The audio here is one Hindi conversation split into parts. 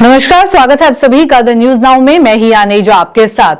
नमस्कार, स्वागत है आप सभी का द न्यूज नाउ में। मैं ही आने जो आपके साथ।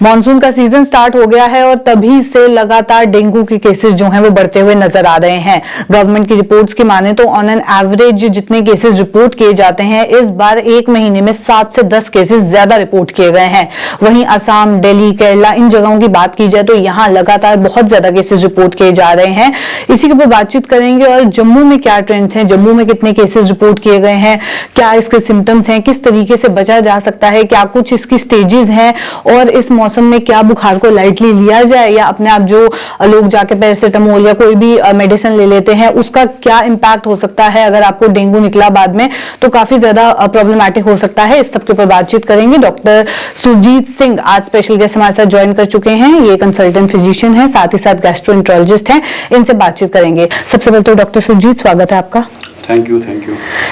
मानसून का सीजन स्टार्ट हो गया है और तभी से लगातार डेंगू के केसेस जो हैं वो बढ़ते हुए नजर आ रहे हैं। गवर्नमेंट की रिपोर्ट्स की माने तो ऑन एन एवरेज जितने केसेस रिपोर्ट किए जाते हैं, इस बार एक महीने में 7 से 10 केसेस ज्यादा रिपोर्ट किए गए हैं। वहीं असम, दिल्ली, केरला, इन जगहों की बात की जाए तो यहाँ लगातार बहुत ज्यादा केसेस रिपोर्ट किए जा रहे हैं। इसी के ऊपर बातचीत करेंगे। और जम्मू में क्या ट्रेंड्स हैं, जम्मू में कितने केसेस रिपोर्ट किए गए हैं, क्या इसके सिम्टम्स हैं, किस तरीके से बचा जा सकता है, क्या कुछ इसकी स्टेजेस हैं, और इस मौसम में क्या बुखार को लाइटली लिया जाए या अपने आप जो लोग जाके पैरासिटामोल या कोई भी मेडिसिन ले लेते हैं उसका क्या इंपैक्ट हो सकता है। अगर आपको डेंगू निकला बाद में तो काफी ज्यादा प्रॉब्लमैटिक हो सकता है। इस सबके ऊपर बातचीत करेंगे। डॉक्टर सुरजीत सिंह आज स्पेशल गेस्ट हमारे साथ ज्वाइन कर चुके हैं। ये कंसल्टेंट फिजिशियन है, साथ ही साथ गैस्ट्रोएंटरोलॉजिस्ट हैं। इनसे बातचीत करेंगे। सबसे पहले तो डॉक्टर सुरजीत, स्वागत है आपका। Thank you.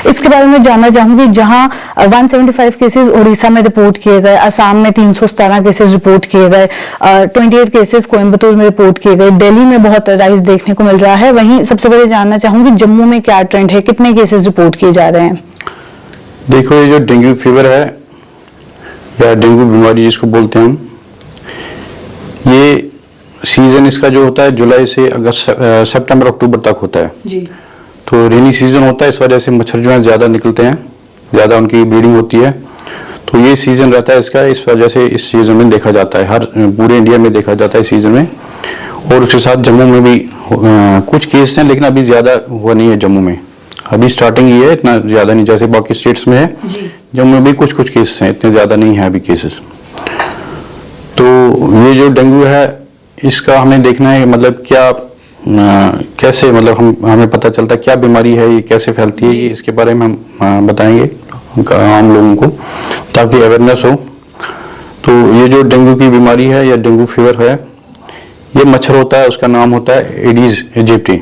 इसके बारे में जानना चाहूंगी, जहां 175 केसेस उड़ीसा में रिपोर्ट किए गए, असम में 317 केसेस रिपोर्ट किए गए, 28 केसेस कोयम्बतूर में रिपोर्ट किए गए, दिल्ली में बहुत राइज देखने को मिल रहा है। वहीं सबसे पहले जानना चाहूंगी जम्मू में क्या ट्रेंड है, कितने केसेस रिपोर्ट किए जा रहे हैं? देखो, ये जो डेंगू फीवर है या डेंगू बीमारी जिसको बोलते हैं हम, ये सीजन इसका जो होता है जुलाई से अगस्त, सितंबर अक्टूबर तक होता है जी। तो रेनी सीजन होता है, इस वजह से मच्छर जो है ज़्यादा निकलते हैं, ज़्यादा उनकी ब्रीडिंग होती है। तो ये सीज़न रहता है इसका, इस वजह से इस सीज़न में देखा जाता है, हर पूरे इंडिया में देखा जाता है इस सीज़न में। और उसके साथ जम्मू में भी कुछ केस हैं, लेकिन अभी ज़्यादा हुआ नहीं है जम्मू में। अभी स्टार्टिंग ही है, इतना ज़्यादा नहीं जैसे बाकी स्टेट्स में है। जम्मू में भी कुछ केसेस हैं, इतने ज़्यादा नहीं है अभी केसेस। तो ये जो डेंगू है इसका हमें देखना है, मतलब क्या कैसे, मतलब हमें पता चलता है क्या बीमारी है, ये कैसे फैलती है, ये इसके बारे में हम बताएंगे आम लोगों को, ताकि अवेयरनेस हो। तो ये जो डेंगू की बीमारी है या डेंगू फीवर है, ये मच्छर होता है, उसका नाम होता है एडीज एजिप्टी।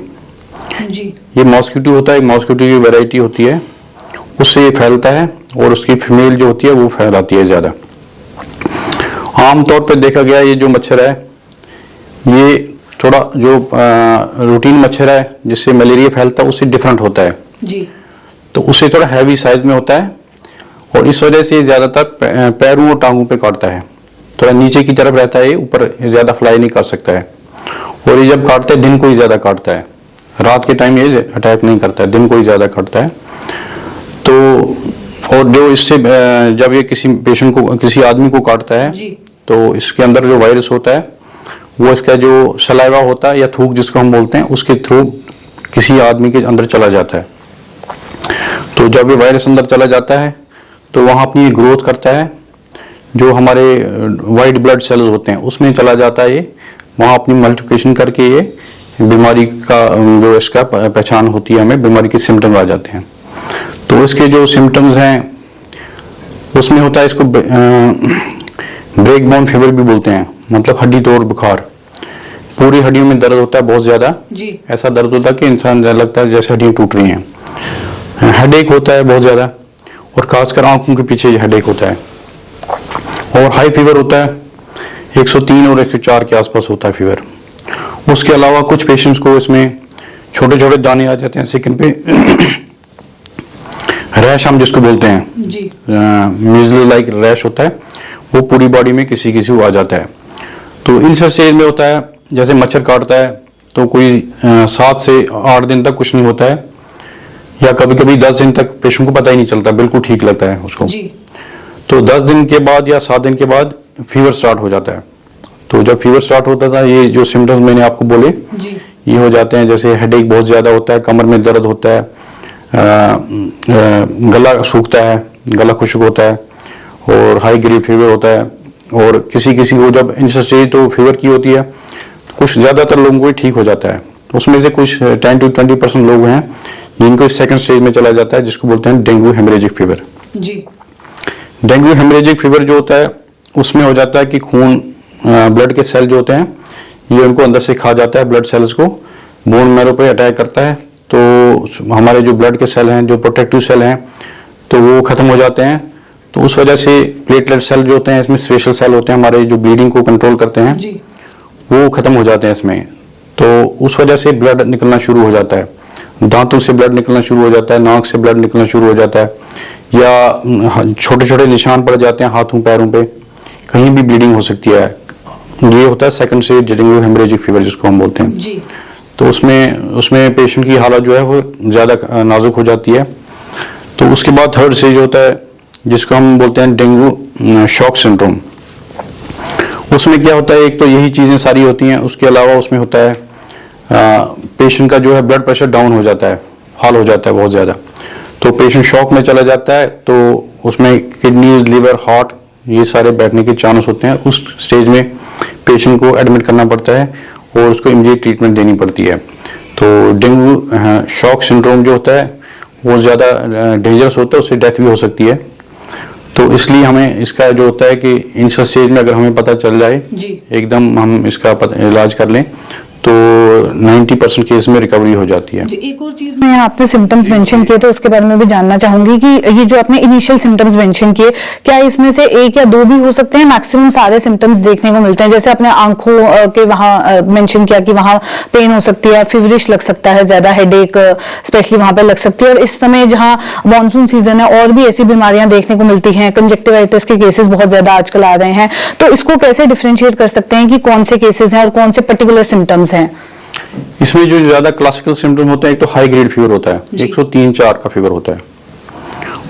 ये मॉस्किटो होता है, मॉस्किटो की वैरायटी होती है, उससे ये फैलता है और उसकी फीमेल जो होती है वो फैलाती है ज़्यादा। आमतौर पर देखा गया ये जो मच्छर है, ये थोड़ा जो रूटीन मच्छर है जिससे मलेरिया फैलता है उससे डिफरेंट होता है जी। तो उससे थोड़ा हैवी साइज में होता है और इस वजह से ज़्यादातर पैरों और टांगों पे काटता है, थोड़ा नीचे की तरफ रहता है, ये ऊपर ज़्यादा फ्लाई नहीं कर सकता है। और ये जब काटता है दिन को ही ज़्यादा काटता है, रात के टाइम ये अटैक नहीं करता है, दिन को ही ज़्यादा काटता है। तो और जो इससे जब ये किसी पेशेंट को, किसी आदमी को काटता है तो इसके अंदर जो वायरस होता है वो इसका जो सलाइवा होता है या थूक जिसको हम बोलते हैं, उसके थ्रू किसी आदमी के अंदर चला जाता है। तो जब ये वायरस अंदर चला जाता है तो वहाँ अपनी ग्रोथ करता है, जो हमारे वाइट ब्लड सेल्स होते हैं उसमें चला जाता है, ये वहाँ अपनी मल्टीप्लिकेशन करके ये बीमारी का जो इसका पहचान होती है, हमें बीमारी के सिम्टम्स आ जाते हैं। तो इसके जो सिम्टम्स हैं उसमें होता है, इसको ब्रेक बोन फीवर भी बोलते हैं, मतलब हड्डी तोड़ बुखार। पूरी हड्डियों में दर्द होता है बहुत ज्यादा, ऐसा दर्द होता है कि इंसान लगता है जैसे हड्डियां टूट रही हैं। हेडेक होता है बहुत ज्यादा, और खासकर आंखों के पीछे हेडेक होता है। और हाई फीवर होता है, 103 और 104 के आसपास होता है फीवर। उसके अलावा कुछ पेशेंट्स को इसमें छोटे छोटे दाने आ जाते हैं स्किन पे, रैश हम जिसको बोलते हैं, म्यूजली लाइक रैश होता है, वो पूरी बॉडी में किसी किसी को आ जाता है। तो इन सब स्टेज में होता है, जैसे मच्छर काटता है तो कोई 7 से 8 दिन तक कुछ नहीं होता है, या कभी कभी 10 दिन तक पेशेंट को पता ही नहीं चलता, बिल्कुल ठीक लगता है उसको जी। तो 10 दिन के बाद या 7 दिन के बाद फीवर स्टार्ट हो जाता है। तो जब फीवर स्टार्ट होता था, ये जो सिम्टम्स मैंने आपको बोले ये हो जाते हैं, जैसे हेडेक बहुत ज़्यादा होता है, कमर में दर्द होता है, गला सूखता है, गला खुश्क होता है, और हाई ग्रेड फीवर होता है। और किसी किसी को जब इंसस्टेज तो फीवर की होती है, कुछ ज़्यादातर लोगों को ठीक हो जाता है। उसमें से कुछ 10 to 20% लोग हैं जिनको इस सेकंड स्टेज में चला जाता है, जिसको बोलते हैं डेंगू हेमरेजिक फीवर जी। डेंगू हेमरेजिक फीवर जो होता है उसमें हो जाता है कि खून, ब्लड के सेल जो होते हैं ये उनको अंदर से खा जाता है, ब्लड सेल्स को बोन मैरो पे अटैक करता है। तो हमारे जो ब्लड के सेल हैं, जो प्रोटेक्टिव सेल हैं, तो वो खत्म हो जाते हैं। तो उस वजह से प्लेटलेट सेल जो होते हैं, इसमें स्पेशल सेल होते हैं हमारे जो ब्लीडिंग को कंट्रोल करते हैं जी। वो खत्म हो जाते हैं इसमें। तो उस वजह से ब्लड निकलना शुरू हो जाता है, दांतों से ब्लड निकलना शुरू हो जाता है, नाक से ब्लड निकलना शुरू हो जाता है, या छोटे छोटे निशान पड़ जाते हैं हाथों पैरों पे, कहीं भी ब्लीडिंग हो सकती है। ये होता है second stage dengue haemorrhagic fever जिसको हम बोलते हैं जी। तो उसमें पेशेंट की हालत जो है वो ज़्यादा नाजुक हो जाती है। तो उसके बाद थर्ड स्टेज होता है जिसको हम बोलते हैं डेंगू शॉक सिंड्रोम। उसमें क्या होता है, एक तो यही चीज़ें सारी होती हैं, उसके अलावा उसमें होता है पेशेंट का जो है ब्लड प्रेशर डाउन हो जाता है, हाल हो जाता है बहुत ज़्यादा, तो पेशेंट शॉक में चला जाता है। तो उसमें किडनी, लिवर, हार्ट ये सारे बैठने के चांस होते हैं। उस स्टेज में पेशेंट को एडमिट करना पड़ता है और उसको इमीडिएट ट्रीटमेंट देनी पड़ती है। तो डेंगू शॉक सिंड्रोम जो होता है वो ज़्यादा डेंजरस होता है, उससे डेथ भी हो सकती है। तो इसलिए हमें इसका जो होता है कि इनिशियल स्टेज में अगर हमें पता चल जाए एकदम हम इसका इलाज कर लें तो 90% केस में रिकवरी हो जाती है। एक और चीज मैं आपने सिम्टम्स मेंशन किए तो उसके बारे में भी जानना चाहूंगी कि ये जो आपने इनिशियल सिम्टम्स मेंशन किए, क्या इसमें से एक या दो भी हो सकते हैं, मैक्सिमम सारे सिम्टम्स देखने को मिलते हैं? जैसे आपने आंखों के वहां मेंशन किया कि वहां पेन हो सकती है, फीवरिश लग सकता है, ज्यादा हेडेक स्पेशली वहां पर लग सकती है, और इस समय जहां मानसून सीजन है और भी ऐसी बीमारियां देखने को मिलती हैं, कंजक्टिवाइटिस के केसेस बहुत ज्यादा आजकल आ रहे हैं, तो इसको कैसे डिफरेंशिएट कर सकते हैं कि कौन से केसेस हैं और कौन से पर्टिकुलर सिम्टम्स हैं? इसमें जो ज्यादा क्लासिकल सिम्टम होते हैं, एक तो हाई ग्रेड फीवर होता है, 103-4 का फीवर होता है,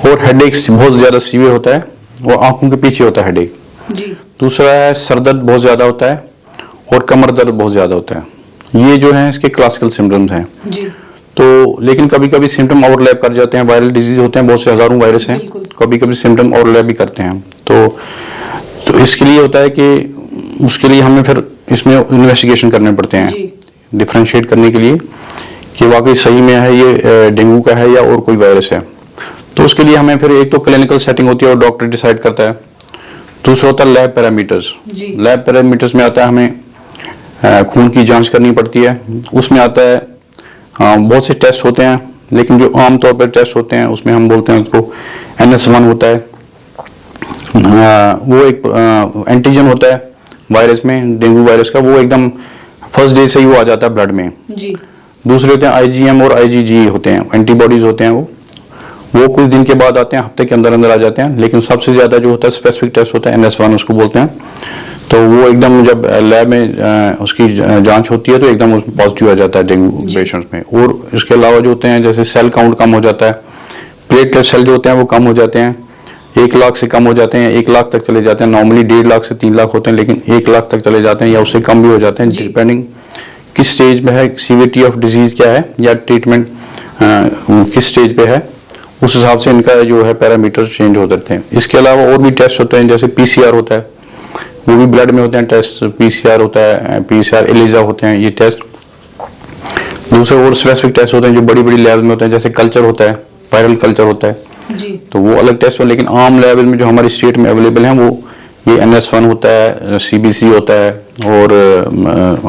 और हेडेक बहुत ज्यादा सीवियर होता है, वो आंखों के पीछे होता है हेडेक। दूसरा है सर दर्द बहुत ज्यादा होता है और कमर दर्द बहुत ज्यादा होता है। ये जो है इसके क्लासिकल सिम्टम्स हैं। तो लेकिन कभी कभी सिम्टम ओवरलैप कर जाते हैं, वायरल डिजीज होते हैं, बहुत से हजारों वायरस हैं, कभी कभी सिम्टम ओवरलैप भी करते हैं। तो इसके लिए होता है कि उसके लिए हमें फिर इसमें इन्वेस्टिगेशन करने पड़ते हैं डिफरेंशिएट करने के लिए कि वाकई सही में है ये डेंगू का है या और कोई वायरस है। तो उसके लिए हमें फिर एक तो क्लिनिकल सेटिंग होती है और डॉक्टर डिसाइड करता है। दूसरा होता है लैब पैरामीटर्स। लैब पैरामीटर्स में आता है हमें खून की जांच करनी पड़ती है, उसमें आता है बहुत से टेस्ट होते हैं, लेकिन जो आमतौर पर टेस्ट होते हैं उसमें हम बोलते हैं उसको NS1 होता है, वो एक एंटीजन होता है वायरस में, डेंगू वायरस का, वो एकदम फर्स्ट डे से ही वो आ जाता है ब्लड में। दूसरे होते हैं IgM और IgG होते हैं, एंटीबॉडीज होते हैं, वो कुछ दिन के बाद आते हैं, हफ्ते के अंदर अंदर आ जाते हैं। लेकिन सबसे ज्यादा जो होता है स्पेसिफिक टेस्ट होता है NS1 उसको बोलते हैं। तो वो एकदम जब लैब में उसकी जांच होती है तो एकदम उसमें पॉजिटिव आ जाता है डेंगू पेशेंट्स में। और इसके अलावा जो होते हैं जैसे सेल काउंट कम हो जाता है, प्लेटलेट सेल जो होते हैं वो कम हो जाते हैं, 1 लाख से कम हो जाते हैं, 1 लाख तक चले जाते हैं। नॉर्मली 1.5 लाख से 3 लाख होते हैं, लेकिन 1 लाख तक चले जाते हैं या उससे कम भी हो जाते हैं, डिपेंडिंग किस स्टेज में है, सीवियरिटी ऑफ डिजीज क्या है या ट्रीटमेंट किस स्टेज पे है, उस हिसाब से इनका जो है पैरामीटर चेंज हो जाते हैं। इसके अलावा और भी टेस्ट होते हैं, जैसे PCR होता है, वो भी ब्लड में होते हैं टेस्ट, PCR होता है, PCR ELISA होते हैं ये टेस्ट। दूसरे और स्पेसिफिक टेस्ट होते हैं जो बड़ी बड़ी लेवल में होते हैं, जैसे कल्चर होता है, वायरल कल्चर होता है, तो वो अलग टेस्ट हो। लेकिन आम लेवल में जो हमारी स्टेट में अवेलेबल हैं वो ये NS1 होता है, CBC होता है, और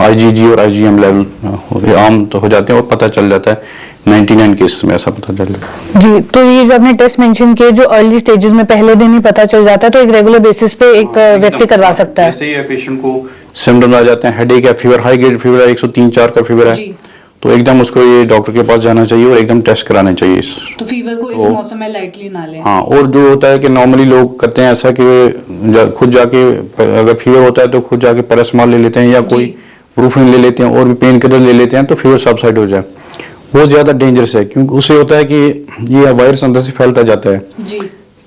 IgG और IgM लेवल आम तो हो जाते हैं और पता चल जाता है 99 केस में ऐसा पता चल जाता है। जी, तो ये जो आपने टेस्ट मेंशन किए जो अर्ली स्टेजेस में पहले दिन ही पता चल जाता है, तो एक रेगुलर बेसिस पे एक व्यक्ति करवा सकता है। जैसे ही पेशेंट को सिम्टम आ जाते हैं, हेडेक है, फीवर, हाई ग्रेड फीवर है, 103-4 का फीवर है, तो एकदम उसको ये डॉक्टर के पास जाना चाहिए और एकदम टेस्ट कराना चाहिए। तो फीवर को इस मौसम में लाइटली ना लें। हाँ, और जो होता है कि नॉर्मली लोग करते हैं ऐसा कि खुद जाके अगर फीवर होता है तो खुद जाके पैरासिटामोल ले लेते हैं या कोई ब्रूफिन ले लेते हैं और भी पेन किलर ले लेते हैं तो फीवर सबसाइड हो जाए। वो ज्यादा डेंजरस है क्योंकि उससे होता है कि ये वायरस अंदर से फैलता जाता है,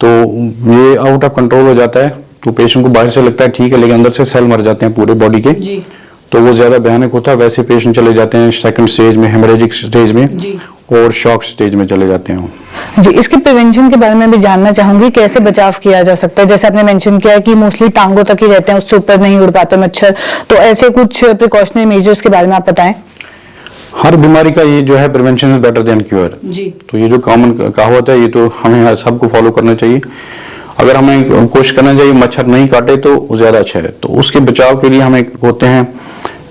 तो ये आउट ऑफ कंट्रोल हो जाता है। तो पेशेंट को बाहर से लगता है ठीक है, लेकिन अंदर से सेल मर जाते हैं पूरे बॉडी के, तो वो ज्यादा भयानक होता है। वैसे पेशेंट चले जाते हैं सेकंड स्टेज में, हेमरेजिक स्टेज में और शॉक स्टेज में चले जाते हैं। जी, इसके प्रिवेंशन के बारे में भी जानना चाहूंगी, कैसे बचाव किया जा सकता है? जैसे आपने मेंशन किया कि मोस्टली टांगों तक ही रहते हैं, उससे ऊपर नहीं उड़ पाते मच्छर, तो ऐसे कुछ प्रिकॉशनरी मेजर्स के बारे में आप बताएं। हर बीमारी का ये जो है prevention is better than cure, तो ये जो कॉमन कहावत है ये तो हमें सबको फॉलो करना चाहिए। अगर हमें कोशिश करना चाहिए मच्छर नहीं काटे तो ज्यादा अच्छा है। तो उसके बचाव के लिए हमें होते हैं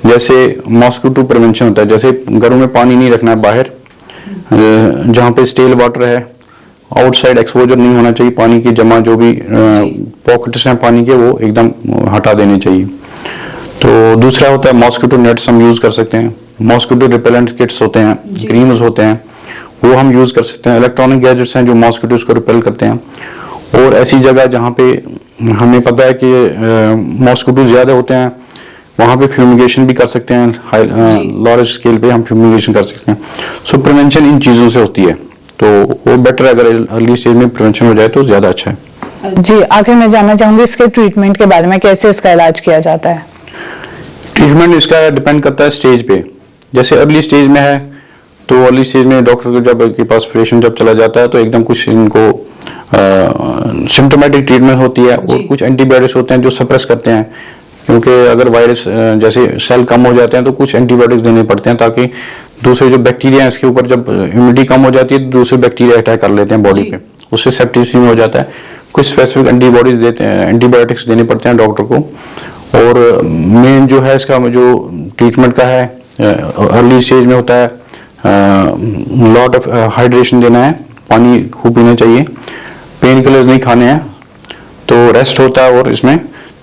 जैसे मॉस्किटो प्रिवेंशन होता है, जैसे घरों में पानी नहीं रखना है, बाहर जहाँ पे स्टेल वाटर है आउटसाइड एक्सपोजर नहीं होना चाहिए, पानी की जमा जो भी पॉकेट्स हैं पानी के वो एकदम हटा देने चाहिए। तो दूसरा होता है मॉस्किटो नेट्स हम यूज कर सकते हैं, मॉस्किटो रिपेलेंट किट्स होते हैं, क्रीम्स होते हैं, वो हम यूज़ कर सकते हैं। इलेक्ट्रॉनिक गैजेट्स हैं जो मॉस्किटोज को रिपेल करते हैं, और ऐसी जगह जहाँ पे हमें पता है कि मॉस्किटोज ज़्यादा होते हैं वहाँ पे फ्यूमिगेशन भी कर सकते हैं, लार्ज स्केल पे हम फ्यूमिगेशन कर सकते हैं। सो प्रिवेंशन इन चीज़ों से होती है, तो वो बेटर अगर अर्ली स्टेज में प्रिवेंशन हो जाए तो ज़्यादा अच्छा है। जी, आखिर मैं जानना चाहूंगी इसके ट्रीटमेंट के बारे में, कैसे इसका इलाज किया जाता है? ट्रीटमेंट इसका डिपेंड करता है स्टेज पे। जैसे अर्ली स्टेज में है तो अर्ली स्टेज में डॉक्टर को जब के पास पेशेंट जब चला जाता है तो एकदम कुछ इनको सिम्टोमेटिक ट्रीटमेंट होती है, और कुछ एंटीबायोटिक्स होते हैं जो सप्रेस करते हैं, क्योंकि अगर वायरस जैसे सेल कम हो जाते हैं तो कुछ एंटीबायोटिक्स देने पड़ते हैं ताकि दूसरे जो बैक्टीरिया हैं इसके ऊपर, जब इम्यूनिटी कम हो जाती है तो दूसरे बैक्टीरिया अटैक कर लेते हैं बॉडी पे, उससे सेप्टिसिमी हो जाता है। कुछ स्पेसिफिक एंटीबॉडीज देते हैं, एंटीबायोटिक्स देने पड़ते हैं डॉक्टर को। और मेन जो है इसका जो ट्रीटमेंट का है अर्ली स्टेज में होता है लॉट ऑफ हाइड्रेशन देना है, पानी खूब पीना चाहिए, पेन किलर्स नहीं खाने हैं, तो रेस्ट होता है। और इसमें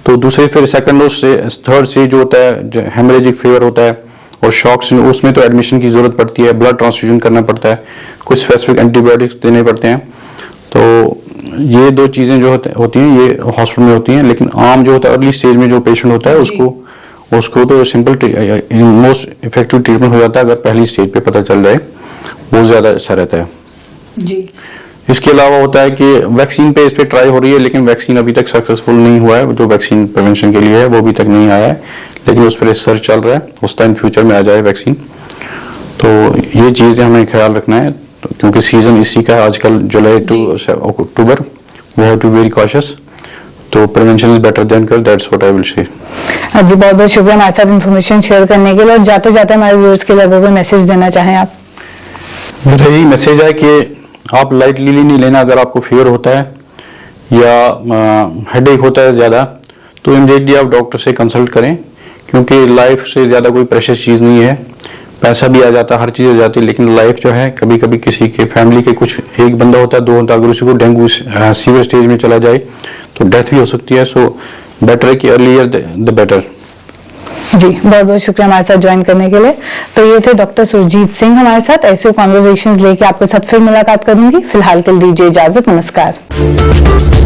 तो दूसरे फिर सेकंड से थर्ड स्टेज जो होता है हेमरेजिक फीवर होता है और शॉक्स, उसमें तो एडमिशन की जरूरत पड़ती है, ब्लड ट्रांसफ्यूजन करना पड़ता है, कुछ स्पेसिफिक एंटीबायोटिक्स देने पड़ते हैं। तो ये दो चीज़ें जो होती हैं ये हॉस्पिटल में होती हैं, लेकिन आम जो होता है अर्ली स्टेज में जो पेशेंट होता है उसको तो सिंपल मोस्ट इफेक्टिव ट्रीटमेंट हो जाता है अगर पहली स्टेज पे पता चल जाए, वो ज़्यादा अच्छा रहता है जी। इसके अलावा होता है कि वैक्सीन पे इस पे ट्राई हो रही है, लेकिन वैक्सीन अभी तक सक्सेसफुल नहीं हुआ है। जो वैक्सीन प्रिवेंशन के लिए है वो अभी तक नहीं आया है, लेकिन उस पर रिसर्च चल रहा है, उस टाइम फ्यूचर में आ जाए वैक्सीन। तो ये चीज़ें हमें ख्याल रखना है, तो क्योंकि सीजन इसी का है आजकल, July to October, we have to be very cautious. तो prevention is better than cure, that's what I will say. जी, बहुत बहुत शुक्रिया हमारे साथ इन्फॉर्मेशन शेयर करने के लिए। और जाते जाते हमारे व्यूअर्स के लिए अगर कोई मैसेज देना चाहें आप? मेरा यही मैसेज है कि आप लाइटली नहीं लेना। अगर आपको फीवर होता है या हेडेक होता है ज़्यादा, तो इमीडिएटली आप डॉक्टर से कंसल्ट करें, क्योंकि लाइफ से ज़्यादा कोई प्रेशियस चीज़ नहीं है। पैसा भी आ जाता है, हर चीज़ आ जाती है, लेकिन लाइफ जो है कभी कभी किसी के फैमिली के कुछ एक बंदा होता है, दो होता है, अगर उसी को डेंगू सीवियर स्टेज में चला जाए तो डेथ भी हो सकती है। सो बेटर है कि अर्लियर द बेटर। जी, बहुत बहुत शुक्रिया हमारे साथ ज्वाइन करने के लिए। तो ये थे डॉक्टर सुरजीत सिंह हमारे साथ। ऐसे कॉन्वर्सेशंस लेके आपके साथ फिर मुलाकात करूंगी। फिलहाल के लिए दीजिए इजाजत, नमस्कार।